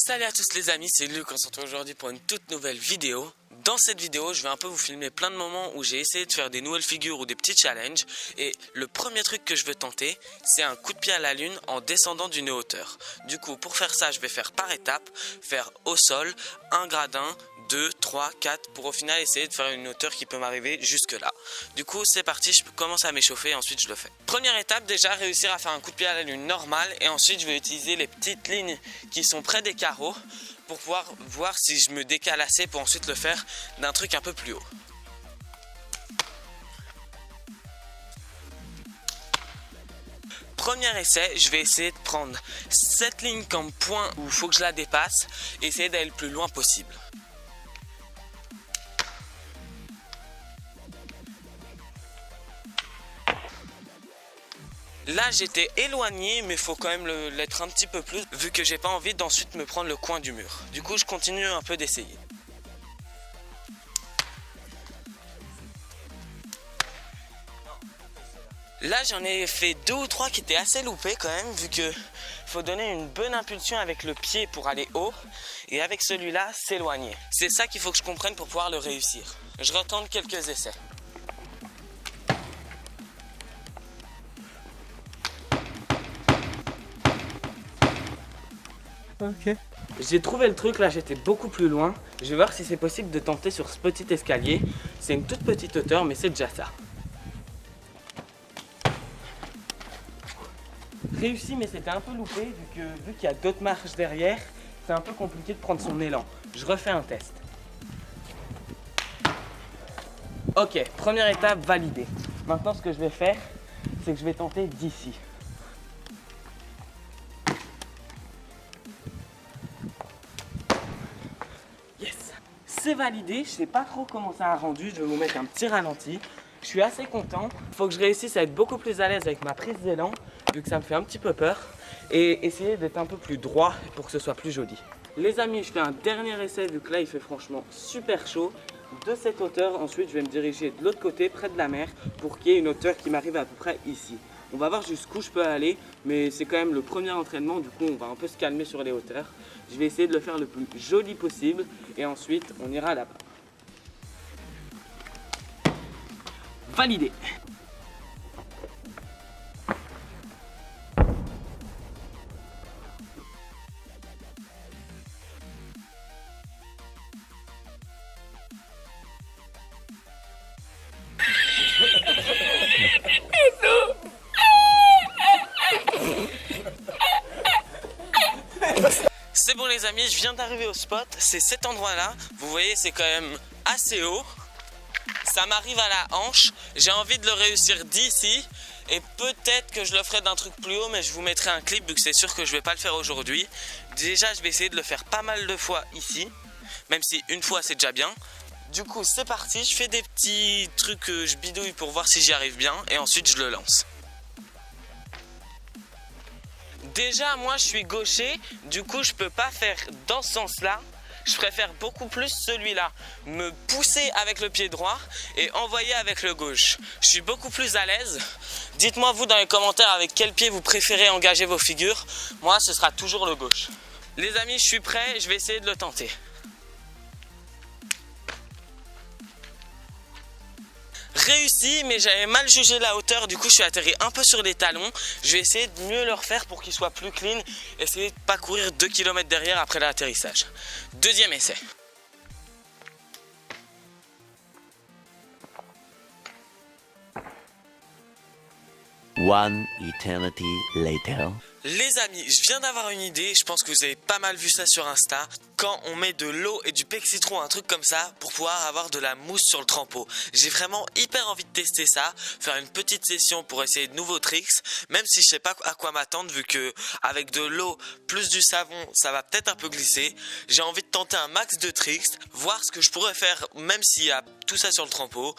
Salut à tous les amis, c'est Luc, on se retrouve aujourd'hui pour une toute nouvelle vidéo. Dans cette vidéo, je vais un peu vous filmer plein de moments où j'ai essayé de faire des nouvelles figures ou des petits challenges. Et le premier truc que je veux tenter, c'est un coup de pied à la lune en descendant d'une hauteur. Du coup, pour faire ça, je vais faire par étapes, faire au sol, un gradin, 2, 3, 4, pour au final essayer de faire une hauteur qui peut m'arriver jusque là. Du coup, c'est parti, je commence à m'échauffer et ensuite je le fais. Première étape, déjà réussir à faire un coup de pied à la lune normal. Et ensuite, je vais utiliser les petites lignes qui sont près des carreaux pour pouvoir voir si je me décale assez pour ensuite le faire d'un truc un peu plus haut. Premier essai, je vais essayer de prendre cette ligne comme point où il faut que je la dépasse et essayer d'aller le plus loin possible. Là j'étais éloigné mais il faut quand même l'être un petit peu plus vu que j'ai pas envie d'ensuite me prendre le coin du mur. Du coup je continue un peu d'essayer. Là j'en ai fait 2 ou 3 qui étaient assez loupés quand même vu que faut donner une bonne impulsion avec le pied pour aller haut et avec celui-là s'éloigner. C'est ça qu'il faut que je comprenne pour pouvoir le réussir. Je retente quelques essais. Ok. J'ai trouvé le truc, là j'étais beaucoup plus loin. Je vais voir si c'est possible de tenter sur ce petit escalier. C'est une toute petite hauteur mais c'est déjà ça. Réussi mais c'était un peu loupé vu qu'il y a d'autres marches derrière. C'est un peu compliqué de prendre son élan. Je refais un test. Ok, première étape validée. Maintenant ce que je vais faire, c'est que je vais tenter d'ici. C'est validé, je sais pas trop comment ça a rendu, je vais vous mettre un petit ralenti. Je suis assez content, il faut que je réussisse à être beaucoup plus à l'aise avec ma prise d'élan, vu que ça me fait un petit peu peur, et essayer d'être un peu plus droit pour que ce soit plus joli. Les amis, je fais un dernier essai, vu que là il fait franchement super chaud. De cette hauteur, ensuite je vais me diriger de l'autre côté, près de la mer, pour qu'il y ait une hauteur qui m'arrive à peu près ici. On va voir jusqu'où je peux aller, mais c'est quand même le premier entraînement, du coup on va un peu se calmer sur les hauteurs. Je vais essayer de le faire le plus joli possible et ensuite on ira là-bas. Validé. C'est bon les amis, je viens d'arriver au spot, c'est cet endroit là, vous voyez c'est quand même assez haut, ça m'arrive à la hanche, j'ai envie de le réussir d'ici et peut-être que je le ferai d'un truc plus haut mais je vous mettrai un clip vu que c'est sûr que je vais pas le faire aujourd'hui. Déjà je vais essayer de le faire pas mal de fois ici, même si une fois c'est déjà bien. Du coup c'est parti, je fais des petits trucs que je bidouille pour voir si j'y arrive bien et ensuite je le lance. Déjà moi je suis gaucher, du coup je peux pas faire dans ce sens là. Je préfère beaucoup plus celui-là, me pousser avec le pied droit et envoyer avec le gauche. Je suis beaucoup plus à l'aise. Dites-moi vous dans les commentaires avec quel pied vous préférez engager vos figures. Moi ce sera toujours le gauche. Les amis je suis prêt, je vais essayer de le tenter. Réussi mais j'avais mal jugé la hauteur, du coup je suis atterri un peu sur les talons. Je vais essayer de mieux le refaire pour qu'il soit plus clean. Essayer de pas courir 2 km derrière après l'atterrissage. Deuxième essai. One eternity later. Les amis, je viens d'avoir une idée, je pense que vous avez pas mal vu ça sur Insta. Quand on met de l'eau et du Pexitron, un truc comme ça, pour pouvoir avoir de la mousse sur le trempeau. J'ai vraiment hyper envie de tester ça, faire une petite session pour essayer de nouveaux tricks, même si je sais pas à quoi m'attendre vu que avec de l'eau plus du savon, ça va peut-être un peu glisser. J'ai envie de tenter un max de tricks, voir ce que je pourrais faire même s'il y a tout ça sur le trempeau.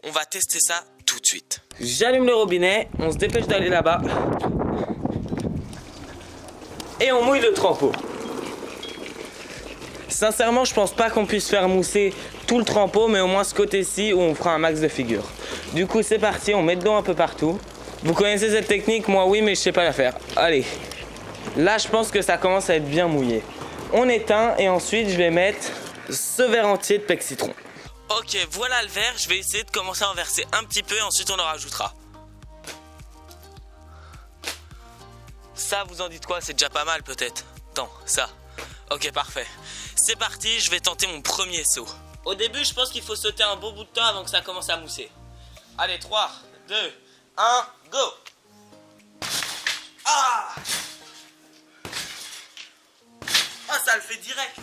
On va tester ça tout de suite. J'allume le robinet, on se dépêche d'aller là-bas. Et on mouille le trempeau. Sincèrement, je pense pas qu'on puisse faire mousser tout le trempeau, mais au moins ce côté-ci où on fera un max de figures. Du coup, c'est parti, on met de l'eau un peu partout. Vous connaissez cette technique? Moi, oui, mais je sais pas la faire. Allez. Là, je pense que ça commence à être bien mouillé. On éteint et ensuite je vais mettre ce verre entier de pec citron. Ok, voilà le verre, je vais essayer de commencer à en verser un petit peu et ensuite on en rajoutera. Ça, vous en dites quoi? C'est déjà pas mal peut-être. Attends, ça. Ok, parfait. C'est parti, je vais tenter mon premier saut. Au début, je pense qu'il faut sauter un bon bout de temps avant que ça commence à mousser. Allez, 3, 2, 1, go! Ah! Ah, ça le fait direct!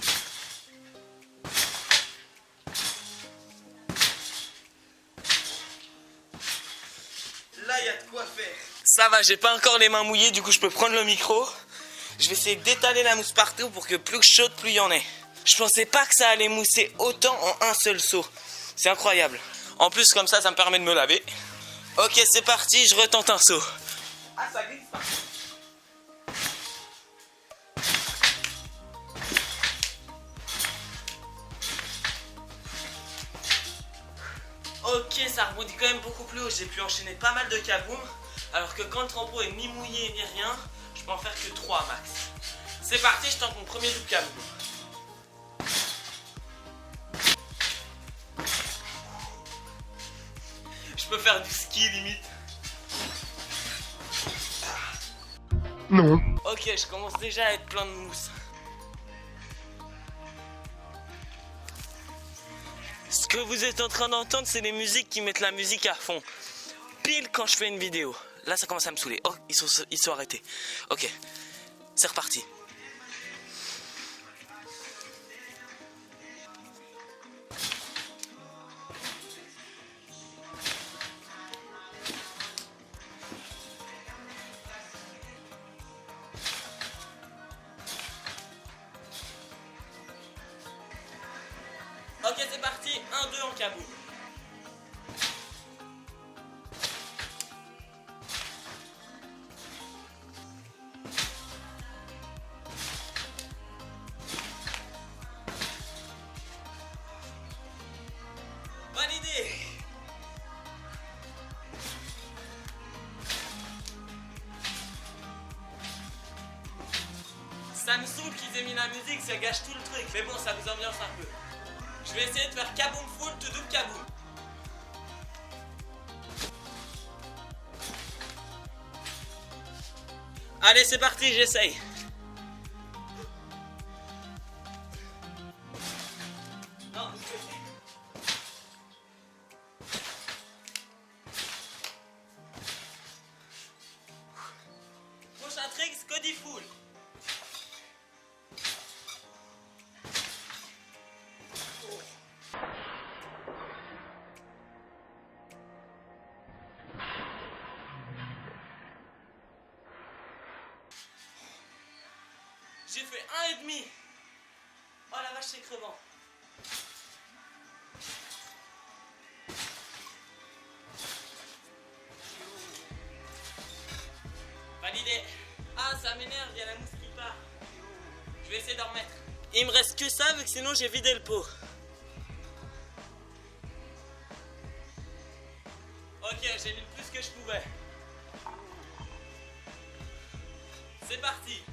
Là, il y a de quoi faire. Ça va, j'ai pas encore les mains mouillées, du coup je peux prendre le micro. Je vais essayer d'étaler la mousse partout pour que plus que je saute, plus il y en ait. Je pensais pas que ça allait mousser autant en un seul saut. C'est incroyable. En plus, comme ça me permet de me laver. Ok, c'est parti, je retente un saut. Ah, ça glisse pas. Ok, ça rebondit quand même beaucoup plus haut. J'ai pu enchaîner pas mal de kaboom. Alors que quand le trampo est ni mouillé ni rien, je peux en faire que 3 max. C'est parti, je tente mon premier double kaboom. Je peux faire du ski limite. Non. Ok, je commence déjà à être plein de mousse. Ce que vous êtes en train d'entendre, c'est les musiques qui mettent la musique à fond. Pile quand je fais une vidéo. Là, ça commence à me saouler. Oh, ils sont arrêtés. Ok, c'est reparti. Ok, c'est parti. 1-2 en kaboom. Validé. Ça me saoule qu'ils aient mis la musique, ça gâche tout le truc. Mais bon, ça vous ambiance un peu. Je vais essayer de faire kaboom full to double kaboom. Allez, c'est parti, j'essaye. Non, prochain trick, Scotty full. J'ai fait 1,5. Oh la vache, c'est crevant. Validé. Ah, ça m'énerve, il y a la mousse qui part. Je vais essayer d'en remettre. Il me reste que ça, vu que sinon j'ai vidé le pot. Ok, j'ai mis le plus que je pouvais. C'est parti.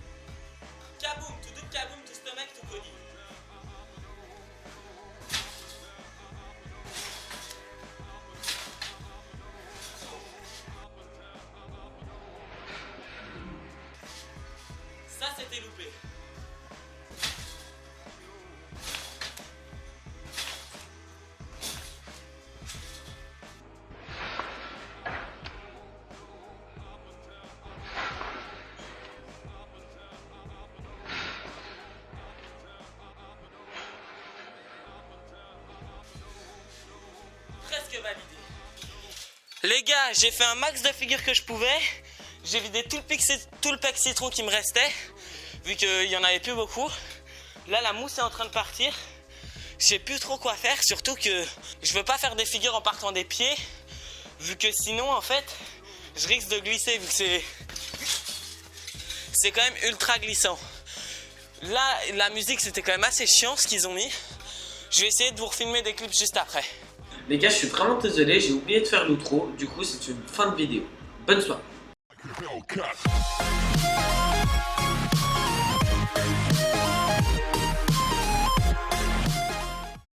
Kaboom, tout double kaboom, tout stomach, tout body. Ça, c'était loupé. Presque validé. Les gars, j'ai fait un max de figures que je pouvais. J'ai vidé tout le pec citron qui me restait, vu qu'il y en avait plus beaucoup. Là, la mousse est en train de partir. Je sais plus trop quoi faire, surtout que je veux pas faire des figures en partant des pieds, vu que sinon, en fait, je risque de glisser, vu que c'est quand même ultra glissant. Là, la musique, c'était quand même assez chiant ce qu'ils ont mis. Je vais essayer de vous refilmer des clips juste après. Les gars, je suis vraiment désolé, j'ai oublié de faire l'outro. Du coup, c'est une fin de vidéo. Bonne soirée.